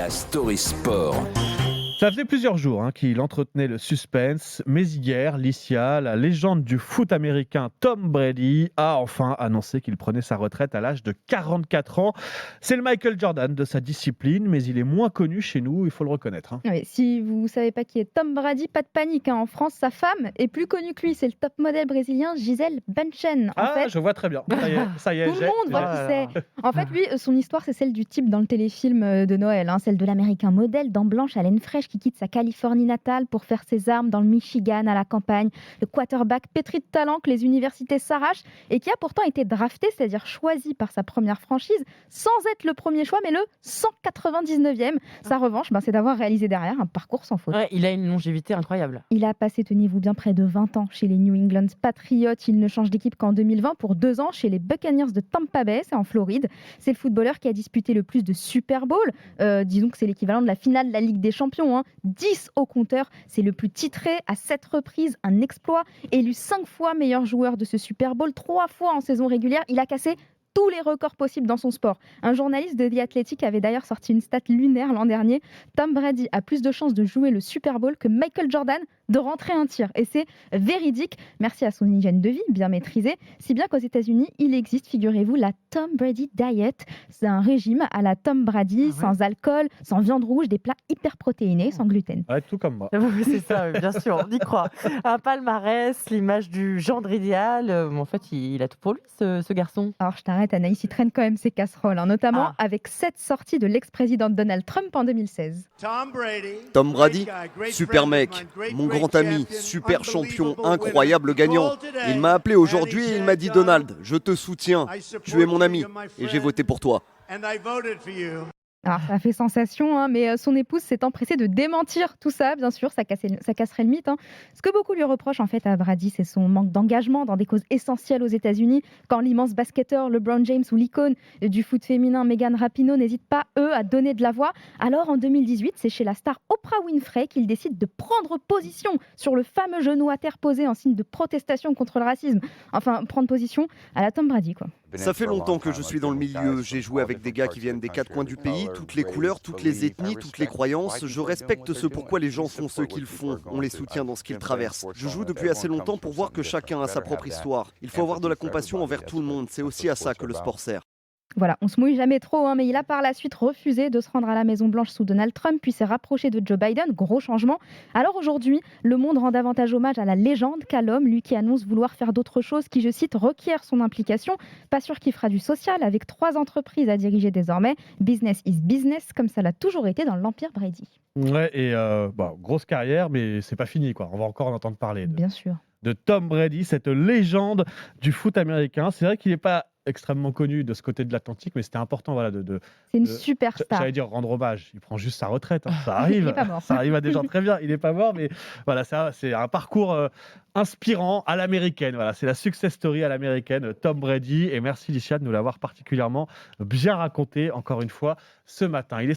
la story sport. Ça faisait plusieurs jours qu'il entretenait le suspense, mais hier, Licia, la légende du foot américain Tom Brady, a enfin annoncé qu'il prenait sa retraite à l'âge de 44 ans. C'est le Michael Jordan de sa discipline, mais il est moins connu chez nous, il faut le reconnaître. Oui, si vous ne savez pas qui est Tom Brady, pas de panique. En France, sa femme est plus connue que lui. C'est le top modèle brésilien Gisèle Bündchen. Je vois très bien. Ça y est, Tout le monde voit qui c'est. En fait, lui, son histoire, c'est celle du type dans le téléfilm de Noël, celle de l'américain modèle, dents blanches à laine fraîche, qui quitte sa Californie natale pour faire ses armes dans le Michigan, à la campagne. Le quarterback pétri de talent que les universités s'arrachent et qui a pourtant été drafté, c'est-à-dire choisi par sa première franchise, sans être le premier choix, mais le 199e. Sa revanche, c'est d'avoir réalisé derrière un parcours sans faute. Ouais, il a une longévité incroyable. Il a passé, tenez-vous bien, près de 20 ans chez les New England Patriots. Il ne change d'équipe qu'en 2020 pour 2 ans chez les Buccaneers de Tampa Bay, c'est en Floride. C'est le footballeur qui a disputé le plus de Super Bowl. Disons que c'est l'équivalent de la finale de la Ligue des Champions. 10 au compteur. C'est le plus titré à 7 reprises, un exploit. Élu 5 fois meilleur joueur de ce Super Bowl, 3 fois en saison régulière. Il a cassé tous les records possibles dans son sport. Un journaliste de The Athletic avait d'ailleurs sorti une stat lunaire l'an dernier. Tom Brady a plus de chances de jouer le Super Bowl que Michael Jordan de rentrer un tir. Et c'est véridique, merci à son hygiène de vie bien maîtrisée, si bien qu'aux États-Unis, il existe, figurez-vous, la Tom Brady Diet. C'est un régime à la Tom Brady, sans alcool, sans viande rouge, des plats hyper protéinés, sans gluten. Ouais, tout comme moi. Oui, c'est ça, bien sûr, on y croit. Un palmarès, l'image du gendre idéal. En fait, il a tout pour lui, ce garçon. Alors je t'arrête Anaïs, il traîne quand même ses casseroles, notamment avec 7 sorties de l'ex-président Donald Trump en 2016. Tom Brady, super mec, mon grand ami, super champion, incroyable gagnant. Il m'a appelé aujourd'hui et il m'a dit « Donald, je te soutiens, tu es mon ami et j'ai voté pour toi ». Alors, ça fait sensation, mais son épouse s'est empressée de démentir tout ça, bien sûr, ça casserait le mythe. Ce que beaucoup lui reprochent en fait à Brady, c'est son manque d'engagement dans des causes essentielles aux États-Unis. Quand l'immense basketteur LeBron James ou l'icône du foot féminin Megan Rapinoe n'hésitent pas, eux, à donner de la voix. Alors, en 2018, c'est chez la star Oprah Winfrey qu'il décide de prendre position sur le fameux genou à terre posé en signe de protestation contre le racisme. Enfin, prendre position à la Tom Brady, quoi. Ça fait longtemps que je suis dans le milieu, j'ai joué avec des gars qui viennent des 4 coins du pays, toutes les couleurs, toutes les ethnies, toutes les croyances. Je respecte ce pourquoi les gens font ce qu'ils font, on les soutient dans ce qu'ils traversent. Je joue depuis assez longtemps pour voir que chacun a sa propre histoire. Il faut avoir de la compassion envers tout le monde, c'est aussi à ça que le sport sert. Voilà, on se mouille jamais trop, mais il a par la suite refusé de se rendre à la Maison-Blanche sous Donald Trump, puis s'est rapproché de Joe Biden, gros changement. Alors aujourd'hui, le monde rend davantage hommage à la légende qu'à l'homme, lui qui annonce vouloir faire d'autres choses qui, je cite, requièrent son implication. Pas sûr qu'il fera du social, avec 3 entreprises à diriger désormais. Business is business, comme ça l'a toujours été dans l'Empire Brady. Ouais, et grosse carrière, mais c'est pas fini, quoi. On va encore en entendre parler Bien sûr. de Tom Brady, cette légende du foot américain. C'est vrai qu'il n'est pas extrêmement connu de ce côté de l'Atlantique, mais c'était important, C'est une superstar. j'allais dire rendre hommage. Il prend juste sa retraite, ça Il arrive. n'est pas mort. Ça arrive à des gens très bien. Il n'est pas mort, mais voilà, c'est un parcours inspirant à l'américaine. Voilà, c'est la success story à l'américaine, Tom Brady. Et merci Licia de nous l'avoir particulièrement bien raconté encore une fois ce matin.